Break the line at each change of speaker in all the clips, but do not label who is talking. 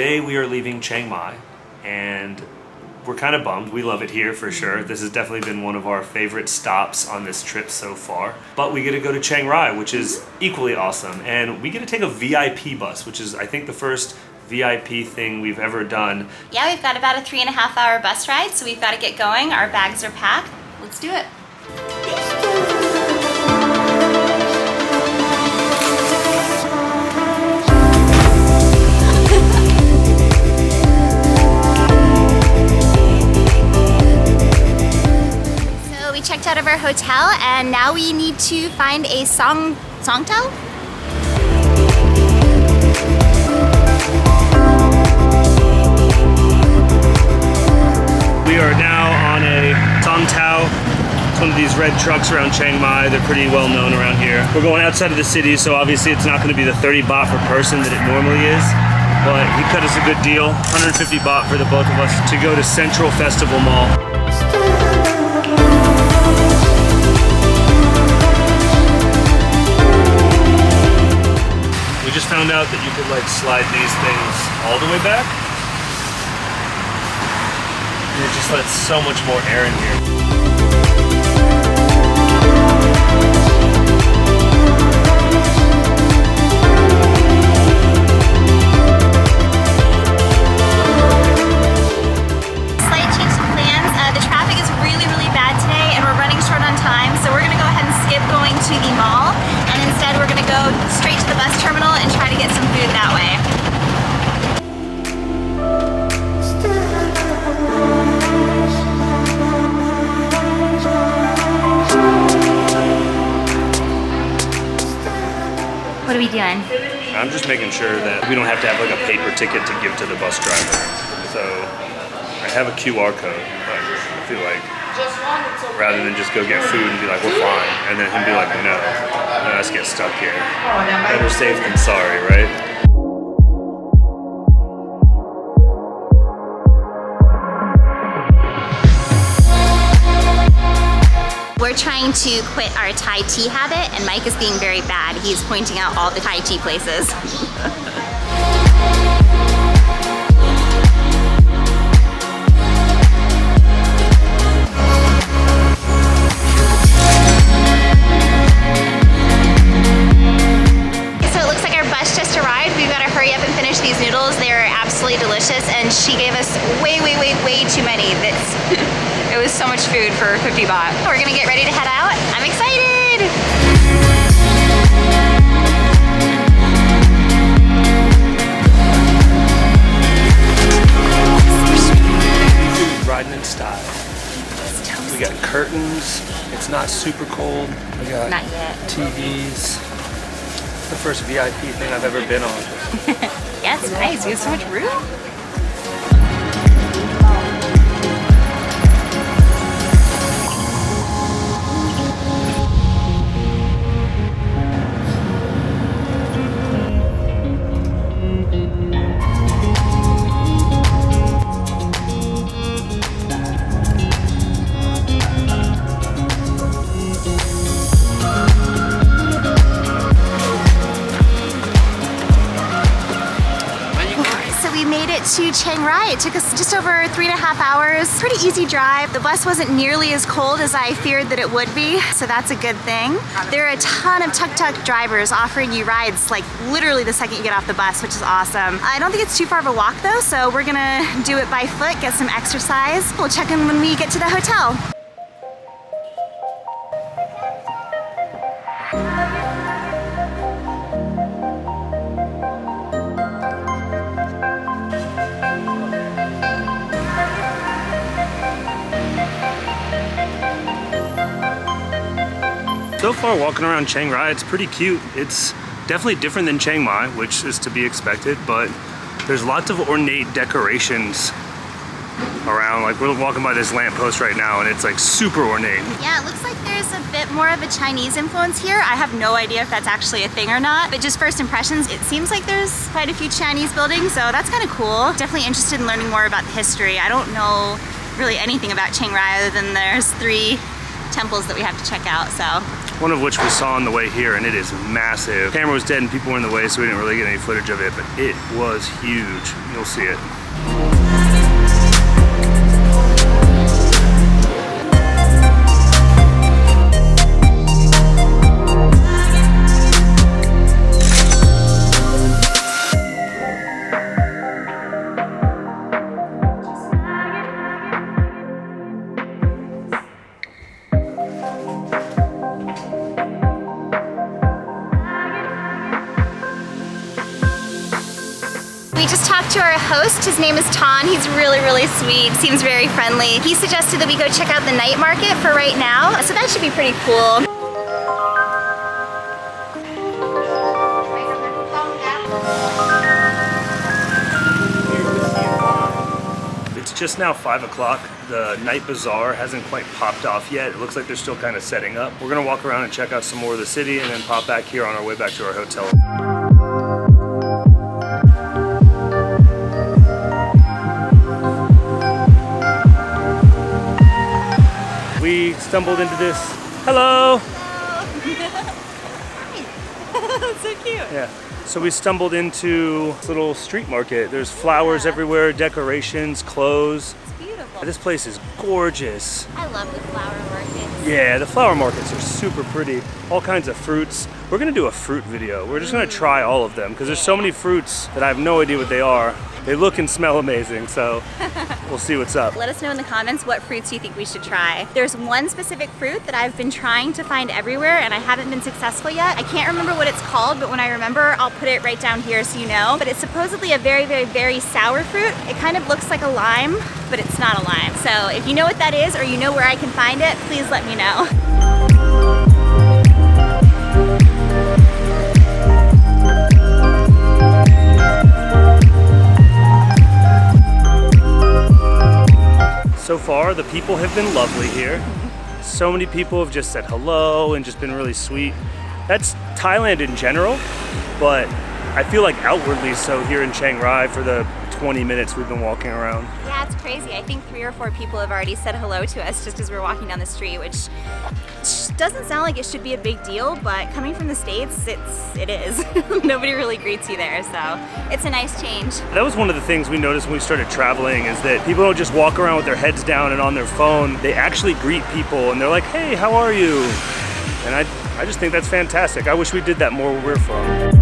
today we are leaving Chiang Mai, and we're kind of bummed. We love it here for sure. This has definitely been one of our favorite stops on this trip so far. But we get to go to Chiang Rai, which is equally awesome. And we get to take a VIP bus, which is, I think, the first VIP thing we've ever done.
Yeah, we've got about a 3.5 hour bus ride, so we've got to get going. Our bags are packed. Let's do it. We checked out of our hotel and now we need to find a songthaew.
We are now on a songthaew. It's one of these red trucks around Chiang Mai. They're pretty well known around here. We're going outside of the city, so obviously it's not going to be the 30 baht per person that it normally is. But he cut us a good deal, 150 baht for the both of us to go to Central Festival Mall. We just found out that you could like slide these things all the way back. And it just lets so much more air in here.
Slight change in plans. The traffic is really, really bad today and we're running short on time. So we're gonna go ahead and skip going to the mall. And instead we're gonna go straight to the bus terminal and try to get some food that way. What are we doing?
I'm just making sure that we don't have to have like a paper ticket to give to the bus driver. So I have a QR code, but I feel like rather than just go get food and be like, we're fine, and then him be like, no, and us get stuck here. Better safe than sorry, right?
We're trying to quit our Thai tea habit and Mike is being very bad. He's pointing out all the Thai tea places. These noodles, they're absolutely delicious and she gave us way too many. It was so much food for 50 baht. We're gonna get ready to head out. I'm excited!
Riding in style. We got curtains. It's not super cold. We got
not yet.
TVs. The first VIP thing I've ever been on.
Yeah, it's nice. We have so much room. To Chiang Rai. It took us just over 3.5 hours. Pretty easy drive. The bus wasn't nearly as cold as I feared that it would be, so that's a good thing. There are a ton of tuk-tuk drivers offering you rides like literally the second you get off the bus, which is awesome. I don't think it's too far of a walk though, so we're gonna do it by foot, get some exercise. We'll check in when we get to the hotel.
So far, walking around Chiang Rai, it's pretty cute. It's definitely different than Chiang Mai, which is to be expected, but there's lots of ornate decorations around. Like we're walking by this lamppost right now and it's like super ornate.
Yeah, it looks like there's a bit more of a Chinese influence here. I have no idea if that's actually a thing or not, but just first impressions, it seems like there's quite a few Chinese buildings, so that's kind of cool. Definitely interested in learning more about the history. I don't know really anything about Chiang Rai other than there's 3 temples that we have to check out, so.
One of which we saw on the way here, and it is massive. The camera was dead and people were in the way, so we didn't really get any footage of it, but it was huge. You'll see it.
We just talked to our host. His name is Ton. He's really sweet, seems very friendly. He suggested that we go check out the night market for right now, so that should be pretty cool.
It's just now 5 o'clock. The night bazaar hasn't quite popped off yet. It looks like they're still kind of setting up. We're gonna walk around and check out some more of the city and then pop back here on our way back to our hotel. We stumbled into this. Hello!
That's so cute.
Yeah. So we stumbled into this little street market. There's flowers everywhere, decorations, clothes.
It's beautiful.
This place is gorgeous.
I love the flower markets.
Yeah, the flower markets are super pretty. All kinds of fruits. We're gonna do a fruit video. We're just gonna try all of them because there's so many fruits that I have no idea what they are. They look and smell amazing, so we'll see what's up.
Let us know in the comments what fruits you think we should try. There's one specific fruit that I've been trying to find everywhere and I haven't been successful yet. I can't remember what it's called, but when I remember, I'll put it right down here so you know. But it's supposedly a very sour fruit. It kind of looks like a lime, but it's not a lime. So if you know what that is or you know where I can find it, please let me know. So far, the people have been lovely here. So many people have just said hello and just been really sweet. That's Thailand in general, but I feel like outwardly so here in Chiang Rai for the 20 minutes we've been walking around. Yeah, it's crazy. I think 3 or 4 people have already said hello to us just as we're walking down the street, which doesn't sound like it should be a big deal, but coming from the States, it is. Nobody really greets you there, so it's a nice change.
That was one of the things we noticed when we started traveling is that people don't just walk around with their heads down and on their phone. They actually greet people and they're like, hey, how are you? And I just think that's fantastic. I wish we did that more where we're from.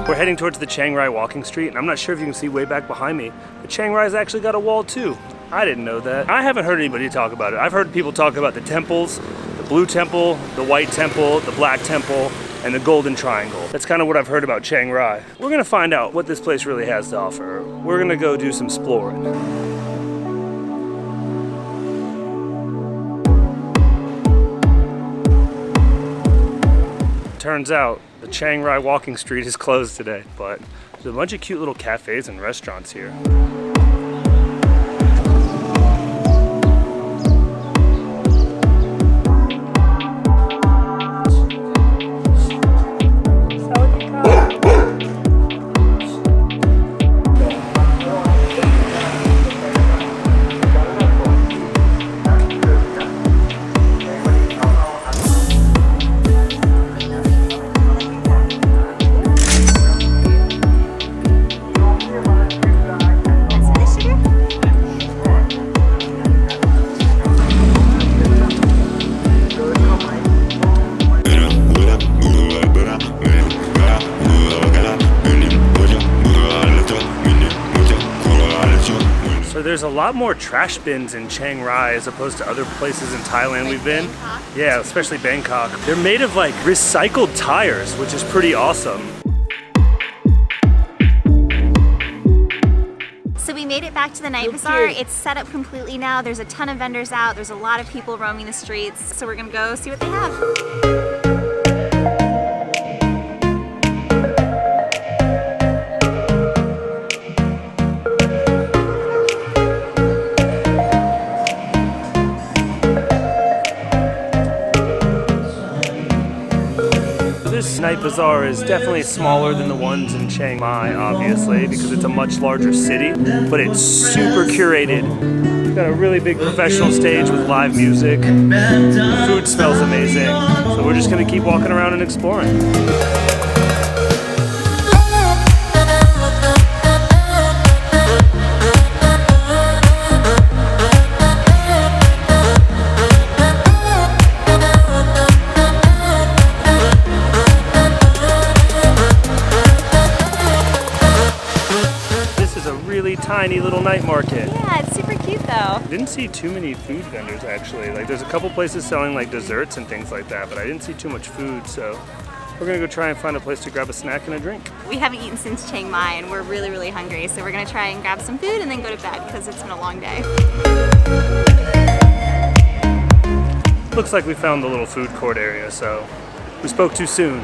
We're heading towards the Chiang Rai walking street, and I'm not sure if you can see way back behind me, but Chiang Rai's actually got a wall too. I didn't know that. I haven't heard anybody talk about it. I've heard people talk about the temples, the blue temple, the white temple, the black temple, and the golden triangle. That's kind of what I've heard about Chiang Rai. We're gonna find out what this place really has to offer. We're gonna go do some exploring. Turns out the Chiang Rai walking street is closed today, but there's a bunch of cute little cafes and restaurants here. There's a lot more trash bins in Chiang Rai as opposed to other places in Thailand we've been.
Bangkok?
Yeah, especially Bangkok. They're made of like recycled tires, which is pretty awesome.
So we made it back to the night bazaar. It's set up completely now. There's a ton of vendors out. There's a lot of people roaming the streets. So we're gonna go see what they have. Night
Night Bazaar is definitely smaller than the ones in Chiang Mai, obviously, because it's a much larger city, but it's super curated. We've got a really big professional stage with live music. The food smells amazing, so we're just gonna keep walking around and exploring. Tiny little night market.
Yeah, it's super cute though.
Didn't see too many food vendors actually. Like there's a couple places selling like desserts and things like that, but I didn't see too much food, so we're gonna go try and find a place to grab a snack and a drink.
We haven't eaten since Chiang Mai and we're really, really hungry, so we're gonna try and grab some food and then go to bed because it's been a long day.
Looks like we found the little food court area, so we spoke too soon.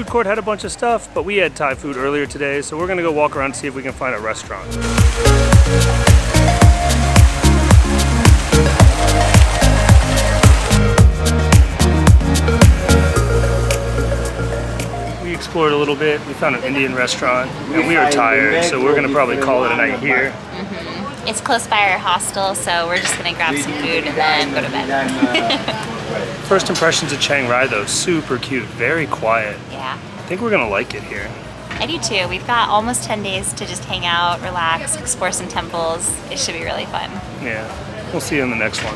Court had a bunch of stuff, but we had Thai food earlier today, so we're gonna go walk around and see if we can find a restaurant. We explored a little bit. We found an Indian restaurant, and we are tired, so we're gonna probably call it a night here.
It's close by our hostel, so we're just gonna grab some food and then go to bed.
First impressions of Chiang Rai though, super cute, very quiet.
Yeah.
I think we're gonna like it here.
I do too. We've got almost 10 days to just hang out, relax, explore some temples. It should be really fun.
Yeah, we'll see you in the next one.